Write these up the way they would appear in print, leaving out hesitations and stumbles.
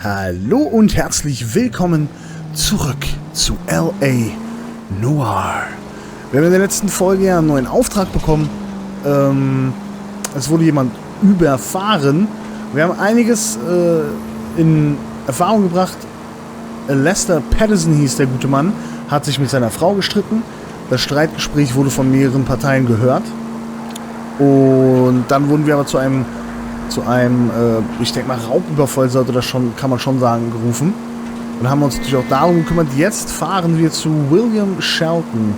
Hallo und herzlich willkommen zurück zu L.A. Noire. Wir haben in der letzten Folge ja einen neuen Auftrag bekommen. Es wurde jemand überfahren. Wir haben einiges in Erfahrung gebracht. Lester Patterson hieß der gute Mann, hat sich mit seiner Frau gestritten. Das Streitgespräch wurde von mehreren Parteien gehört. Und dann wurden wir aber zu einem ich denke mal, Raubüberfall sollte das schon, kann man schon sagen, gerufen. Und haben uns natürlich auch darum gekümmert. Jetzt fahren wir zu William Shelton.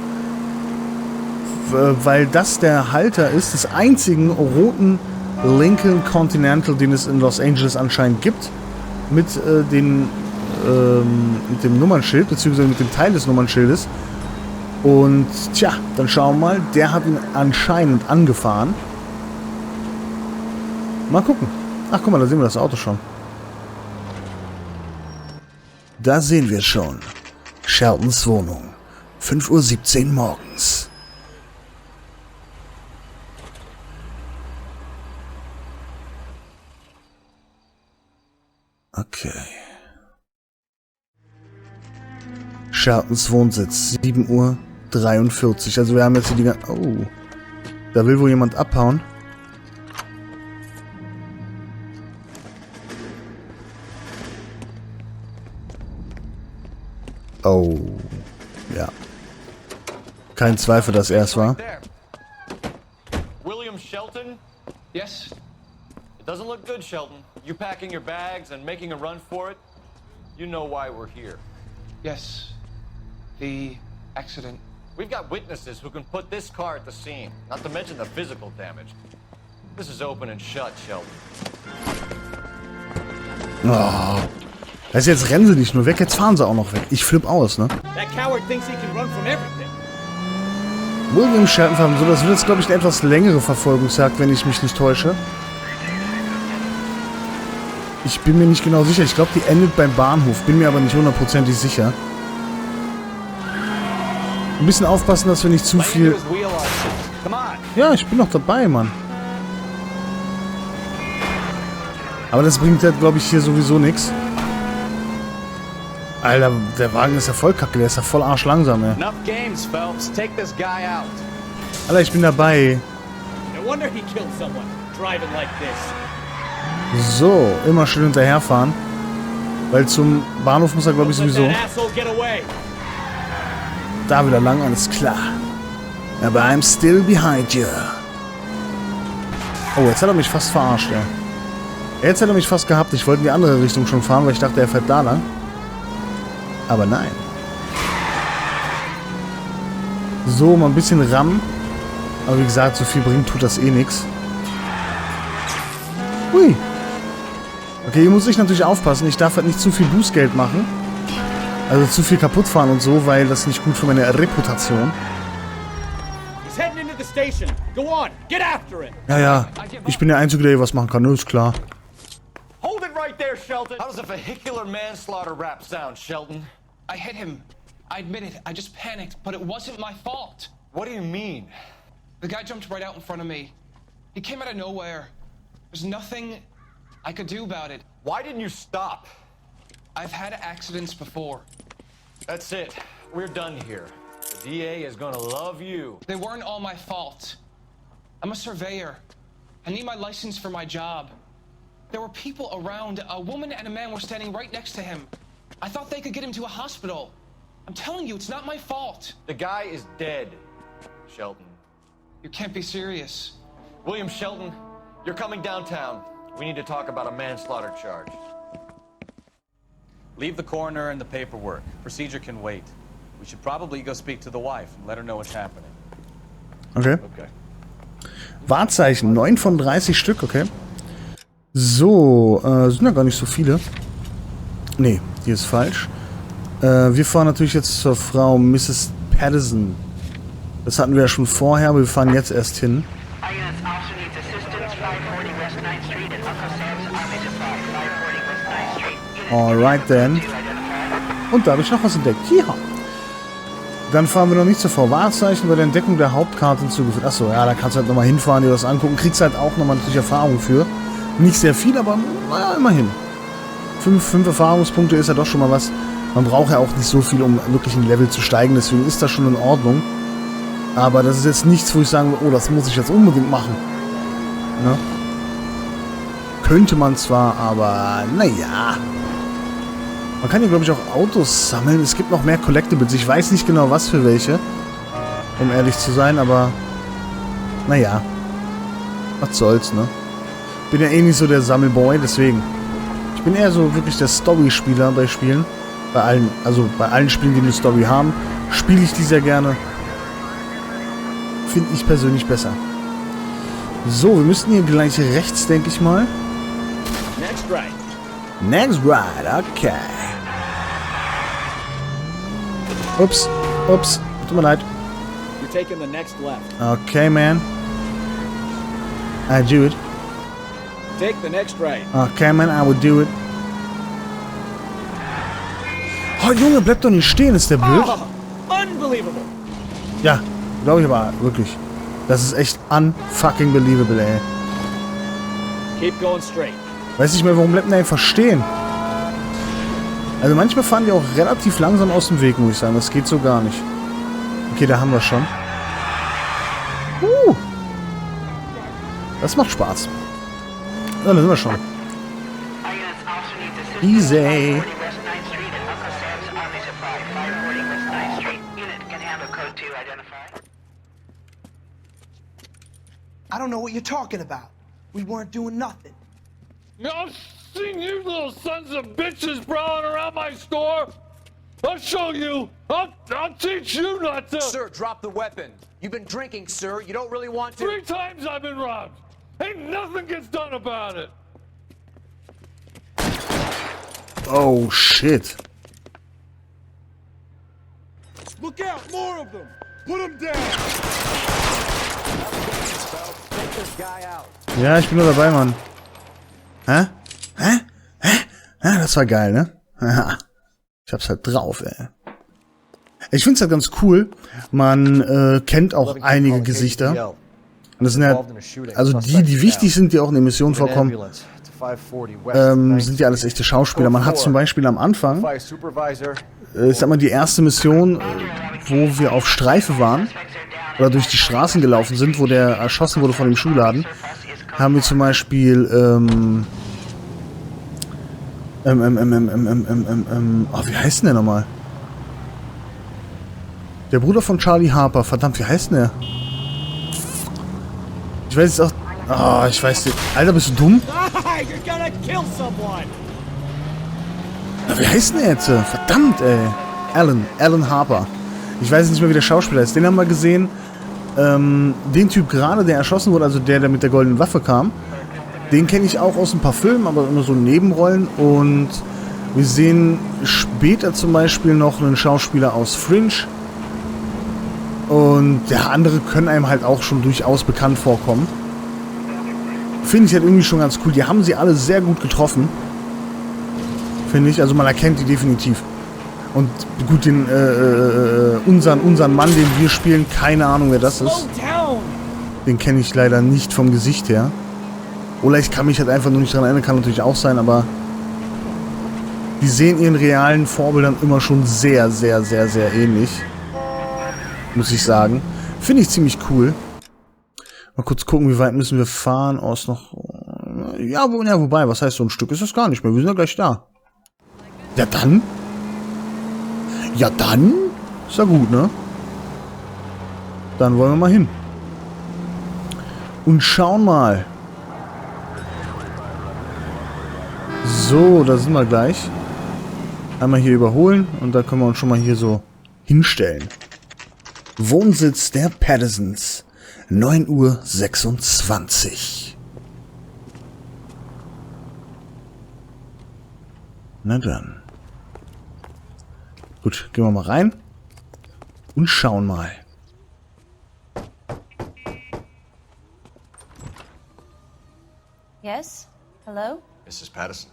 Weil das der Halter ist des einzigen roten Lincoln Continental, den es in Los Angeles anscheinend gibt. Mit dem Nummernschild, beziehungsweise mit dem Teil des Nummernschildes. Und tja, dann schauen wir mal. Der hat ihn anscheinend angefahren. Mal gucken. Ach, guck mal, da sehen wir das Auto schon. Da sehen wir es schon. Sheltons Wohnung. 5:17 Uhr morgens. Okay. Sheltons Wohnsitz. 7:43 Uhr. Also wir haben jetzt hier die ganze... Oh. Da will wohl jemand abhauen. Oh, ja. Kein Zweifel, dass er es war. William Shelton? Yes. It doesn't look good, Shelton. You packing your bags and making a run for it? You know why we're here. Yes. The accident. We've got witnesses who can put this car at the scene, not to mention the physical damage. This is open and shut, Shelton. Oh. Also jetzt rennen sie nicht nur weg, jetzt fahren sie auch noch weg. Ich flipp aus, ne? William Shelton fahren so, das wird jetzt, glaube ich, eine etwas längere Verfolgungsjagd, wenn ich mich nicht täusche. Ich bin mir nicht genau sicher. Ich glaube, die endet beim Bahnhof. Bin mir aber nicht hundertprozentig sicher. Ein bisschen aufpassen, dass wir nicht zu viel... Ja, ich bin noch dabei, Mann. Aber das bringt halt, glaube ich, hier sowieso nichts. Alter, der Wagen ist ja voll kacke, der ist ja voll arschlangsam, ey. Alter, ich bin dabei. So, immer schön hinterherfahren. Weil zum Bahnhof muss er, glaube ich, sowieso. Da wieder lang, alles klar. Aber I'm still behind you. Oh, jetzt hat er mich fast verarscht, ey. Jetzt hat er mich fast gehabt. Ich wollte in die andere Richtung schon fahren, weil ich dachte, er fährt da lang. Aber nein. So, mal ein bisschen rammen. Aber wie gesagt, so viel bringt, tut das eh nichts. Hui. Okay, hier muss ich natürlich aufpassen. Ich darf halt nicht zu viel Bußgeld machen. Also zu viel kaputt fahren und so, weil das nicht gut für meine Reputation. Ja, ja. Ich bin der Einzige, der hier was machen kann. Ist klar. Hold it right there, Shelton. How does a vehicular manslaughter rap sound, Shelton? I hit him. I admit it. I just panicked, but it wasn't my fault. What do you mean? The guy jumped right out in front of me. He came out of nowhere. There's nothing I could do about it. Why didn't you stop? I've had accidents before. That's it. We're done here. The DA is gonna love you. They weren't all my fault. I'm a surveyor. I need my license for my job. There were people around. A woman and a man were standing right next to him. I thought they could get him to a hospital. I'm telling you, it's not my fault. The guy is dead, Shelton. You can't be serious. William Shelton, you're coming downtown. We need to talk about a manslaughter charge. Leave the coroner and the paperwork. Procedure can wait. We should probably go speak to the wife and let her know what's happening. Okay. Okay. Wahrzeichen, 9 von 30 Stück, okay. So, sind ja gar nicht so viele. Nee, die ist falsch. Wir fahren natürlich jetzt zur Frau Mrs. Patterson. Das hatten wir ja schon vorher, aber wir fahren jetzt erst hin. Alright then. Und da habe ich noch was entdeckt. Hier. Dann fahren wir noch nicht zur Frau Wahrzeichen, bei der Entdeckung der Hauptkarte hinzugefügt. Achso, ja, da kannst du halt nochmal hinfahren, dir das angucken. Kriegst halt auch nochmal natürlich Erfahrung für. Nicht sehr viel, aber naja, immerhin. 5 Erfahrungspunkte ist ja doch schon mal was. Man braucht ja auch nicht so viel, um wirklich ein Level zu steigen. Deswegen ist das schon in Ordnung. Aber das ist jetzt nichts, wo ich sagen würde, oh, das muss ich jetzt unbedingt machen. Ne? Könnte man zwar, aber naja. Man kann hier, glaube ich, auch Autos sammeln. Es gibt noch mehr Collectibles. Ich weiß nicht genau, was für welche. Um ehrlich zu sein, aber naja. Was soll's, ne? Bin ja eh nicht so der Sammelboy, deswegen. Ich bin eher so wirklich der Story-Spieler bei Spielen. Bei allen Spielen, die eine Story haben, spiele ich die sehr gerne. Finde ich persönlich besser. So, wir müssten hier gleich rechts, denke ich mal. Next right. Next right, okay. Ups, tut mir leid. You're taking the next left. Okay, man. I do it. Take the next right. Okay, man, I would do it. Oh, Junge, bleib doch nicht stehen, ist der blöd? Oh, unbelievable. Ja, glaube ich aber wirklich. Das ist echt unfucking believable, ey. Keep going straight. Weiß nicht mehr, warum bleibt denn der einfach stehen? Also manchmal fahren die auch relativ langsam aus dem Weg, muss ich sagen. Das geht so gar nicht. Okay, da haben wir schon. Das macht Spaß. Ja, da sind wir schon. Easy. I don't know what you're talking about. We weren't doing nothing. I've seen you little sons of bitches prowling around my store. I'll show you. I'll teach you not to. Sir, drop the weapon. You've been drinking, sir. You don't really want to. 3 times I've been robbed. Ain't nothing gets done about it. Oh, shit. Look out, more of them. Put them down. Take this guy out. Ja, ich bin nur dabei, Mann. Hä? Ja, das war geil, ne? Ich hab's halt drauf, ey. Ich find's halt ganz cool. Man kennt auch einige Gesichter. Und das sind ja, also die wichtig sind, die auch in den Missionen vorkommen, sind ja alles echte Schauspieler. Man hat zum Beispiel am Anfang, ich sag mal, die erste Mission, wo wir auf Streife waren, oder durch die Straßen gelaufen sind, wo der erschossen wurde von dem Schuhladen, haben wir zum Beispiel, oh, wie heißt denn der nochmal? Der Bruder von Charlie Harper, verdammt, wie heißt denn der? Ich weiß jetzt auch, oh, ich weiß nicht. Alter, bist du dumm? You're gonna kill someone. Na, wie heißt denn der jetzt? Verdammt, ey. Alan Harper. Ich weiß nicht mehr, wie der Schauspieler ist. Den haben wir gesehen. Den Typ gerade, der erschossen wurde, also der mit der goldenen Waffe kam. Den kenne ich auch aus ein paar Filmen, aber immer so Nebenrollen. Und wir sehen später zum Beispiel noch einen Schauspieler aus Fringe. Und ja, andere können einem halt auch schon durchaus bekannt vorkommen. Finde ich halt irgendwie schon ganz cool. Die haben sie alle sehr gut getroffen. Finde ich. Also man erkennt die definitiv. Und gut, den unseren Mann, den wir spielen, keine Ahnung, wer das ist. Den kenne ich leider nicht vom Gesicht her. Oder ich kann mich halt einfach nur nicht daran erinnern, kann natürlich auch sein, aber die sehen ihren realen Vorbildern immer schon sehr, sehr, sehr, sehr ähnlich. Muss ich sagen. Finde ich ziemlich cool. Mal kurz gucken, wie weit müssen wir fahren. Oh, ist noch... Ja, wobei, was heißt so ein Stück? Ist das gar nicht mehr. Wir sind ja gleich da. Ja, dann? Ja, dann? Ist ja gut, ne? Dann wollen wir mal hin. Und schauen mal. So, da sind wir gleich. Einmal hier überholen und da können wir uns schon mal hier so hinstellen. Wohnsitz der Pattersons. 9:26 Uhr. Na dann. Gut, gehen wir mal rein. Und schauen mal. Yes? Hello? Mrs. Patterson.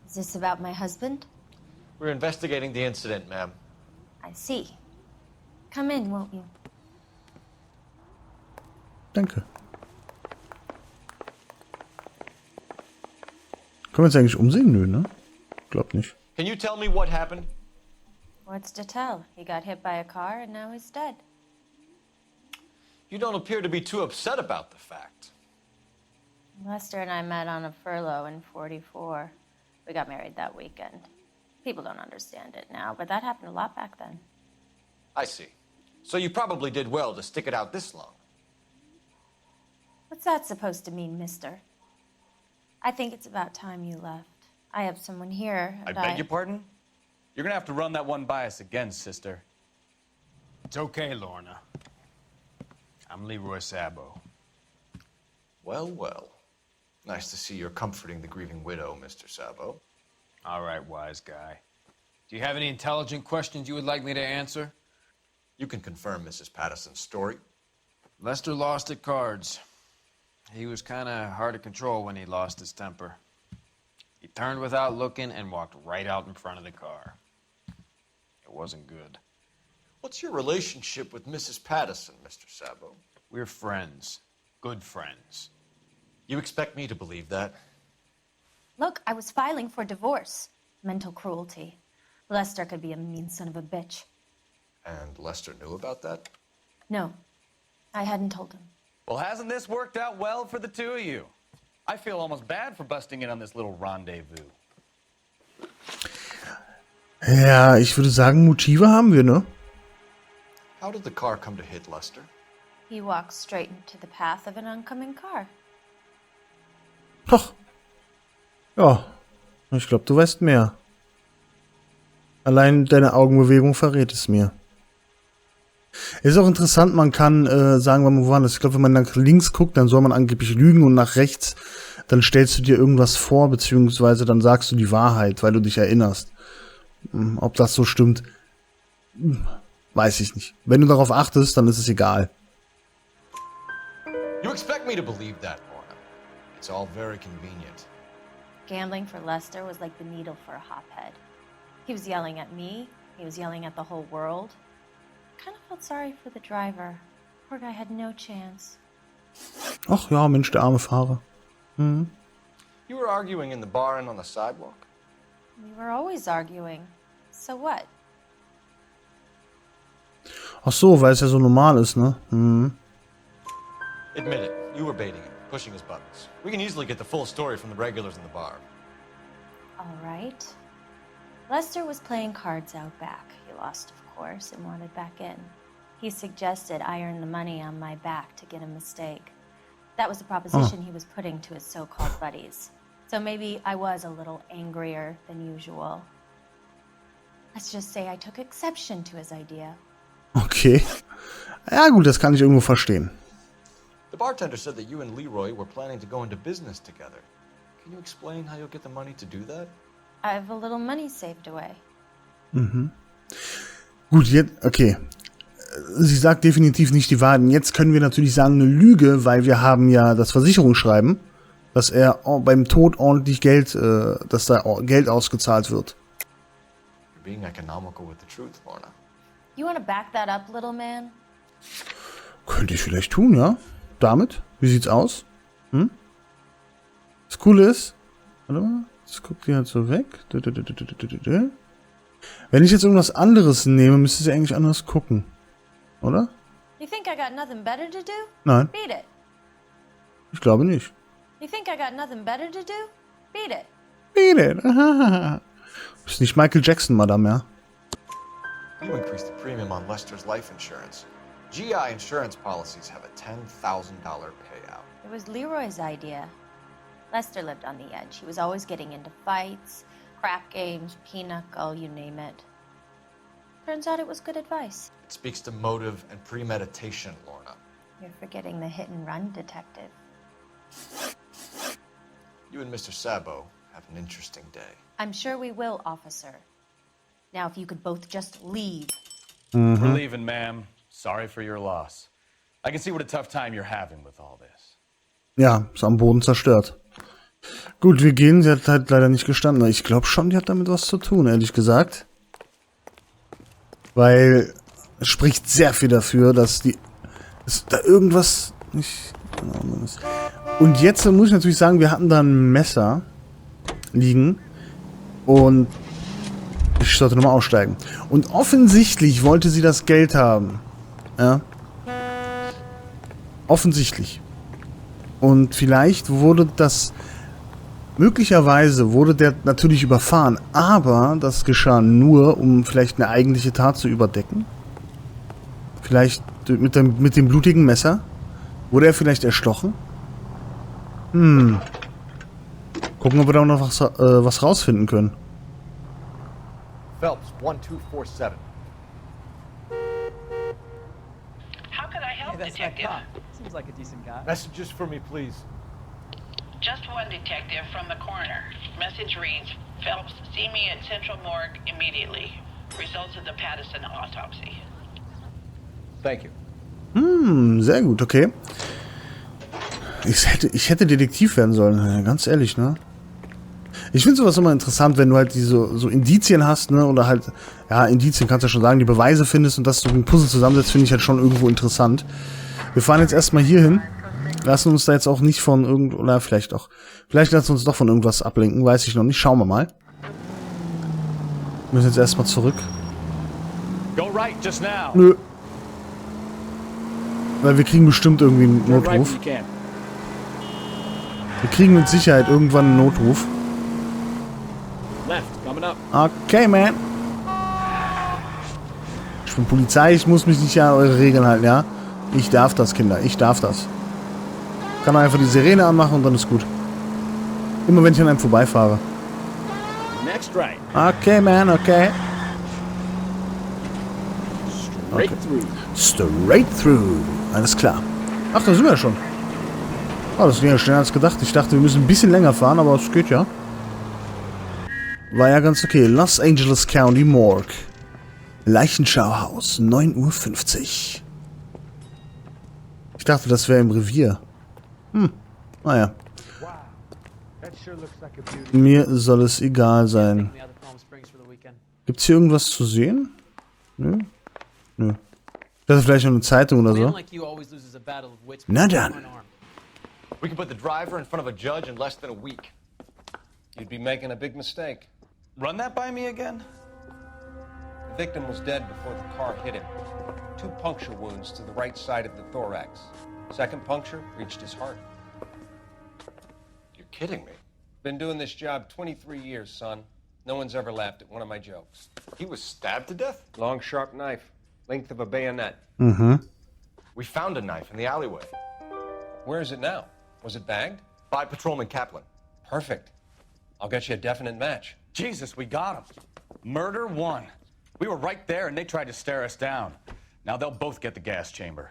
Is this about my husband? We're investigating the incident, ma'am. I see. Come in, won't you? Danke. Können Können wir uns eigentlich umsehen? Nö, ne? Glaub nicht. Can you tell me what happened? What's to tell? He got hit by a car and now he's dead. You don't appear to be too upset about the fact. Lester and I met on a furlough in 44. We got married that weekend. People don't understand it now, but that happened a lot back then. I see. So you probably did well to stick it out this long. What's that supposed to mean, mister? I think it's about time you left. I have someone here, I and beg your pardon? You're gonna have to run that one by us again, sister. It's okay, Lorna. I'm Leroy Sabo. Well, well. Nice to see you're comforting the grieving widow, Mr. Sabo. All right, wise guy. Do you have any intelligent questions you would like me to answer? You can confirm Mrs. Patterson's story. Lester lost at cards. He was kind of hard to control when he lost his temper. He turned without looking and walked right out in front of the car. It wasn't good. What's your relationship with Mrs. Patterson, Mr. Sabo? We're friends. Good friends. You expect me to believe that? Look, I was filing for divorce. Mental cruelty. Lester could be a mean son of a bitch. And Lester knew about that? No, I hadn't told him. Well, hasn't this worked out well for the two of you? I feel almost bad for busting in on this little rendezvous. Ja, ich würde sagen, Motive haben wir, ne? How did the car come to hit Lester? He walked straight into the path of an oncoming car. Doch. Ja, ich glaube, du weißt mehr. Allein deine Augenbewegung verrät es mir. Ist auch interessant, man kann sagen, wo war das? Ich glaube, wenn man nach links guckt, dann soll man angeblich lügen und nach rechts, dann stellst du dir irgendwas vor, beziehungsweise dann sagst du die Wahrheit, weil du dich erinnerst. Ob das so stimmt, weiß ich nicht. Wenn du darauf achtest, dann ist es egal. You expect me to believe that, Lorna. It's all very convenient. Gambling for Lester was like the needle for a hophead. He was yelling at me. He was yelling at the whole world. I kind of felt sorry for the driver. Poor guy had no chance. Ach ja, Mensch, der arme Fahrer. You were arguing in the bar and on the sidewalk? We were always arguing. So what? Ach so, weil es ja so normal ist, ne? Admit it, you were baiting him, pushing his buttons. We can easily get the full story from the regulars in the bar. All right. Lester was playing cards out back. He lost, of course, and wanted back in. He suggested I earn the money on my back to get a mistake. That was the proposition he was putting to his so-called buddies. So maybe I was a little angrier than usual. Let's just say I took exception to his idea. Okay. Ja gut, das kann ich irgendwo verstehen. The bartender said that you and Leroy were planning to go into business together. Can you explain how you'll get the money to do that? I have a little money saved away. Gut, jetzt, okay. Sie sagt definitiv nicht die Wahrheit. Und jetzt können wir natürlich sagen, eine Lüge, weil wir haben ja das Versicherungsschreiben, dass er beim Tod ordentlich Geld, dass da Geld ausgezahlt wird. You're being economical with the truth, Lorna. You want to back that up, little man? Könnte ich vielleicht tun, ja. Damit? Wie sieht's aus? Das Coole ist, warte mal, das guckt die halt so weg. Wenn ich jetzt irgendwas anderes nehme, müsste sie eigentlich anders gucken. Oder? You think I got nothing better to do? Nein, Beat it. ich glaube nicht. You think I got nothing better to do? Beat it. Beat it. Du bist nicht Michael Jackson, Madame, ja? You increased the premium on Lester's life insurance. GI insurance policies have a $10,000 payout. It was Leroy's idea. Lester lived on the edge. He was always getting into fights, crap games, pinochle, you name it. Turns out it was good advice. It speaks to motive and premeditation, Lorna. You're forgetting the hit-and-run detective. You and Mr. Sabo have an interesting day. I'm sure we will, officer. Now, if you could both just leave. We're leaving, ma'am. Sorry for your loss. I can see what a tough time you're having with all this. Ja, ist am Boden zerstört. Gut, wir gehen. Sie hat halt leider nicht gestanden. Ich glaube schon, die hat damit was zu tun, ehrlich gesagt. Weil es spricht sehr viel dafür, dass da irgendwas nicht genau ist. Und jetzt muss ich natürlich sagen, wir hatten da ein Messer. liegen. Und ich sollte nochmal aussteigen. Und offensichtlich wollte sie das Geld haben. Ja. Offensichtlich. Und vielleicht wurde das... Möglicherweise wurde der natürlich überfahren, aber das geschah nur, um vielleicht eine eigentliche Tat zu überdecken. Vielleicht mit dem blutigen Messer. Wurde er vielleicht erstochen? Gucken, ob wir da noch was rausfinden können. Phelps, 1247. How can I help, Detective? Seems like a decent guy. Messages for me, please. Just one detective from the coroner. Message reads, Phelps, see me at Central Morgue immediately. Results of the Patterson autopsy. Thank you. Sehr gut, okay. Ich hätte Detektiv werden sollen, ganz ehrlich, ne? Ich finde sowas immer interessant, wenn du halt diese so Indizien hast, ne? Oder halt, ja, Indizien kannst du ja schon sagen, die Beweise findest und das so ein Puzzle zusammensetzt, finde ich halt schon irgendwo interessant. Wir fahren jetzt erstmal hier hin. Lassen uns da jetzt auch nicht von oder vielleicht lassen wir uns doch von irgendwas ablenken, weiß ich noch nicht. Schauen wir mal. Wir müssen jetzt erstmal zurück. Go right just now. Nö. Weil wir kriegen bestimmt irgendwie einen Notruf. Wir kriegen mit Sicherheit irgendwann einen Notruf. Okay, man. Ich bin Polizei, ich muss mich nicht an eure Regeln halten, ja? Ich darf das, Kinder, ich darf das. Kann einfach die Sirene anmachen und dann ist gut. Immer wenn ich an einem vorbeifahre. Okay, man, okay. Straight through. Alles klar. Ach, da sind wir ja schon. Oh, das ging ja schneller als gedacht. Ich dachte, wir müssen ein bisschen länger fahren, aber es geht ja. War ja ganz okay. Los Angeles County Morgue. Leichenschauhaus, 9:50 Uhr. Ich dachte, das wäre im Revier. Naja. Mir soll es egal sein. Gibt's hier irgendwas zu sehen? Nö. Nö. Das ist vielleicht noch eine Zeitung oder so. Na dann. We could put the driver in front of a judge in less than a week. You'd be making a big mistake. Run that by me again? The victim was dead before the car hit him. 2 puncture wounds to the right side of the thorax. Second puncture reached his heart. You're kidding me. Been doing this job 23 years, son. No one's ever laughed at one of my jokes. He was stabbed to death? Long, sharp knife. Length of a bayonet. We found a knife in the alleyway. Where is it now? Was it bagged? By Patrolman Kaplan. Perfect. I'll get you a definite match. Jesus, we got him. Murder 1. We were right there and they tried to stare us down. Now they'll both get the gas chamber.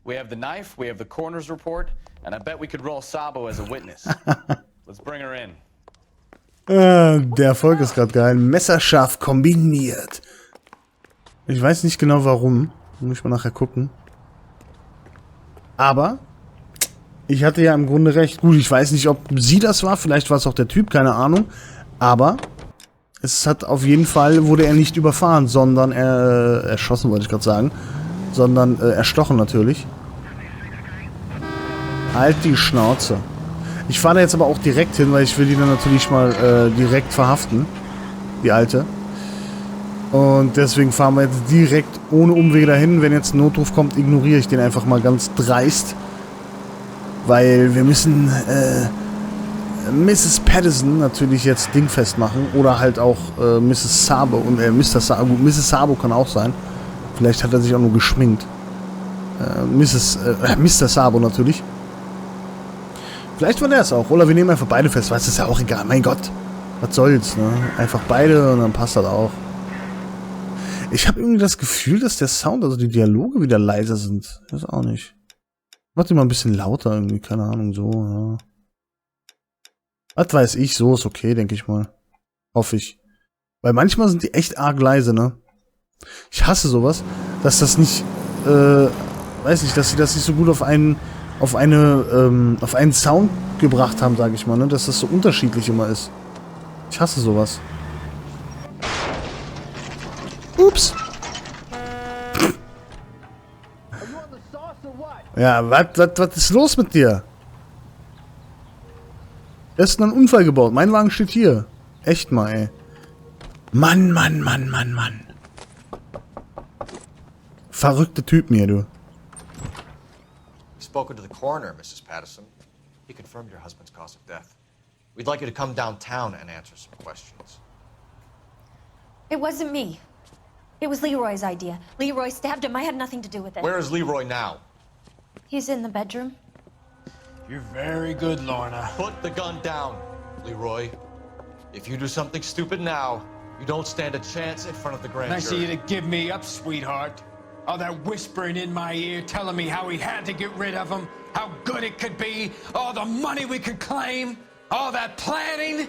We have the knife, we have the coroner's report, and I bet we could roll Sabo as a witness. Let's bring her in. Der Erfolg ist gerade geil. Messerscharf kombiniert. Ich weiß nicht genau warum. Muss ich mal nachher gucken. Aber ich hatte ja im Grunde recht. Gut, ich weiß nicht, ob sie das war. Vielleicht war es auch der Typ, keine Ahnung. Aber es hat auf jeden Fall, wurde er nicht überfahren, sondern erschossen, wollte ich gerade sagen. Sondern erstochen natürlich. Halt die Schnauze. Ich fahre da jetzt aber auch direkt hin, weil ich will die dann natürlich mal direkt verhaften. Die Alte. Und deswegen fahren wir jetzt direkt ohne Umwege dahin. Wenn jetzt ein Notruf kommt, ignoriere ich den einfach mal ganz dreist. Weil wir müssen Mrs. Patterson natürlich jetzt dingfest machen. Oder halt auch Mrs. Sabo und Mr. Sabo. Gut, Mrs. Sabo kann auch sein. Vielleicht hat er sich auch nur geschminkt. Mr. Sabo natürlich. Vielleicht war der es auch. Oder wir nehmen einfach beide fest, weil es ist ja auch egal. Mein Gott. Was soll's, ne? Einfach beide und dann passt das auch. Ich habe irgendwie das Gefühl, dass der Sound, also die Dialoge wieder leiser sind. Ich weiß auch nicht. Macht die mal ein bisschen lauter irgendwie, keine Ahnung, so, ja. Was weiß ich, so ist okay, denke ich mal. Hoffe ich. Weil manchmal sind die echt arg leise, ne? Ich hasse sowas, dass das nicht, weiß nicht, dass sie das nicht so gut auf einen Sound gebracht haben, sage ich mal, ne? Dass das so unterschiedlich immer ist. Ich hasse sowas. Ups. Ja, was ist los mit dir? Er ist einen Unfall gebaut. Mein Wagen steht hier. Echt mal, ey. Mann, Mann, Mann, Mann, Mann. Verrückte Typen hier, du. Spoken to the coroner, Mrs. Patterson. He confirmed your husband's cause of death. We'd like you to come downtown and answer some questions. It wasn't me. It was Leroy's idea. Leroy stabbed him. I had nothing to do with it. Where is Leroy now? He's in the bedroom. You're very good, Lorna. Put the gun down, Leroy. If you do something stupid now, you don't stand a chance in front of the grand Nice of you jury. to give me up, sweetheart. All that whispering in my ear, telling me how we had to get rid of him, how good it could be, all the money we could claim, all that planning,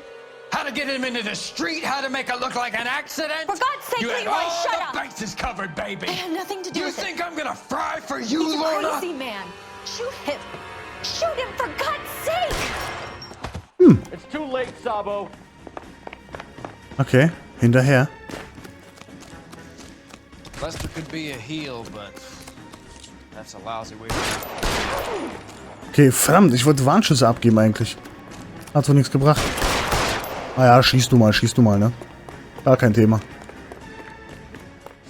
how to get him into the street, how to make it look like an accident. For God's sake, you had Leroy, all shut the up. bases covered, baby. I had nothing to do you with it. think I'm gonna fry for you, He's a Lorna? crazy man. Shoot him. Shoot him, for God's sake. It's too late, Sabo. Okay, hinterher. Lester could be a heel, but that's a lousy way. Okay, verdammt, ich wollte Warnschüsse abgeben eigentlich. Hat wohl nichts gebracht. Ah ja, schieß du mal, ne? Gar kein Thema.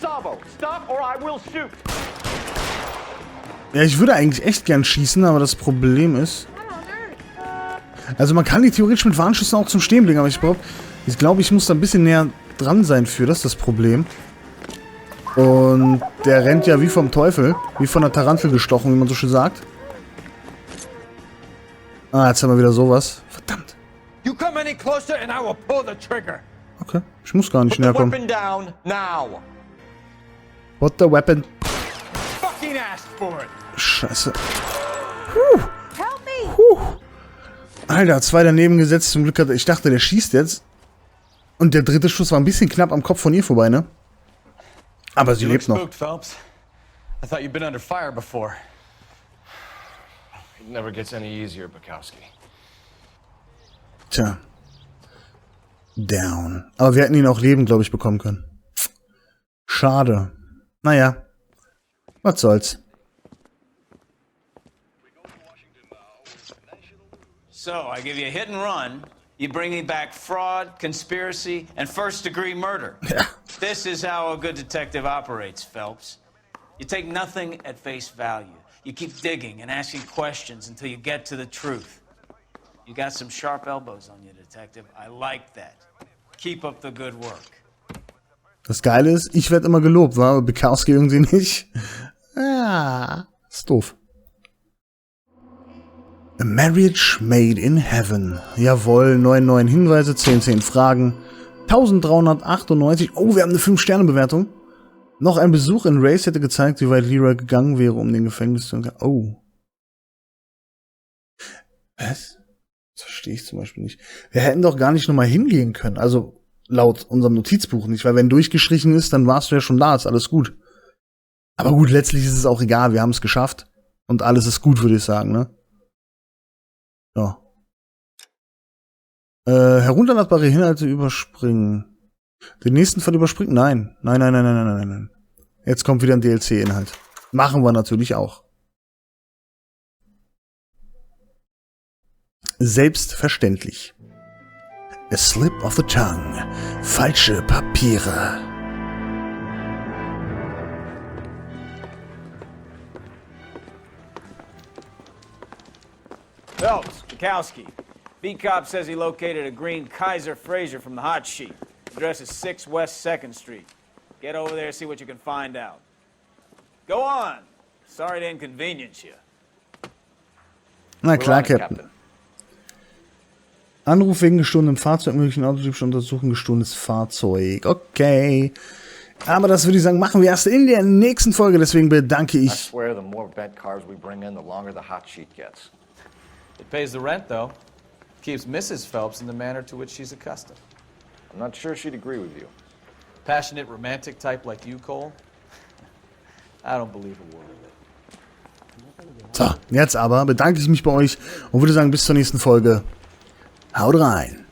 Sabo, stop or I will shoot. Ja, ich würde eigentlich echt gern schießen, aber das Problem ist... Also man kann die theoretisch mit Warnschüssen auch zum Stehen bringen, aber ich glaube, ich muss da ein bisschen näher dran sein für, das ist das Problem. Und der rennt ja wie vom Teufel, wie von der Tarantel gestochen, wie man so schön sagt. Ah, jetzt haben wir wieder sowas. Verdammt. You come any closer and I will pull the trigger. Okay, ich muss gar nicht Put the näher kommen. weapon down now. What the weapon? Fucking asked for it. Scheiße. Alter, 2 daneben gesetzt. Zum Glück ich dachte, der schießt jetzt. Und der dritte Schuss war ein bisschen knapp am Kopf von ihr vorbei, ne? Aber sie lebt noch. Spooked, Phelps. I thought you'd been under fire before. It never gets any easier, Bukowski. Tja. Down. Aber wir hätten ihn auch lebend, glaube ich, bekommen können. Schade. Naja. Was soll's. So, I give you a hit and run. You bring me back fraud, conspiracy, and first-degree murder. Ja. This is how a good detective operates, Phelps. You take nothing at face value. You keep digging and asking questions until you get to the truth. You got some sharp elbows on you, detective. I like that. Keep up the good work. Das Geile ist, ich werde immer gelobt, war aber Bukowski irgendwie nicht. Ja, ist doof. A Marriage Made in Heaven. Jawohl, 9 Hinweise, 10 Fragen. 1398. Oh, wir haben eine 5-Sterne-Bewertung. Noch ein Besuch in Race hätte gezeigt, wie weit Leroy gegangen wäre, um den Gefängnis zu... Oh. Was? Das verstehe ich zum Beispiel nicht. Wir hätten doch gar nicht nochmal hingehen können. Also, laut unserem Notizbuch nicht. Weil wenn durchgestrichen ist, dann warst du ja schon da. Ist alles gut. Aber gut, letztlich ist es auch egal. Wir haben es geschafft. Und alles ist gut, würde ich sagen, ne? Ja. Herunterladbare Inhalte überspringen. Den nächsten Fall überspringen? Nein. Nein. Jetzt kommt wieder ein DLC-Inhalt. Machen wir natürlich auch. Selbstverständlich. A slip of the tongue. Falsche Papiere. Phelps, Bukowski. B-Cop says he located a green Kaiser Fraser from the hot sheet. Address is 6 West 2nd Street. Get over there, see what you can find out. Go on. Sorry to inconvenience you. Na klar, Captain. Anruf wegen gestohlenem Fahrzeug, möglichen Autodiebstahl untersuchen, gestohlenes Fahrzeug. Okay. Aber das würde ich sagen, machen wir erst in der nächsten Folge. Deswegen bedanke ich. I swear, the more bent cars we bring in, the longer the hot sheet gets. It pays the rent, though. Keeps Mrs. Phelps in the manner to which she's accustomed. I'm not sure she'd agree with you. Passionate, romantic type like you, Cole? I don't believe a word of it. So, jetzt aber bedanke ich mich bei euch und würde sagen, bis zur nächsten Folge. Haut rein!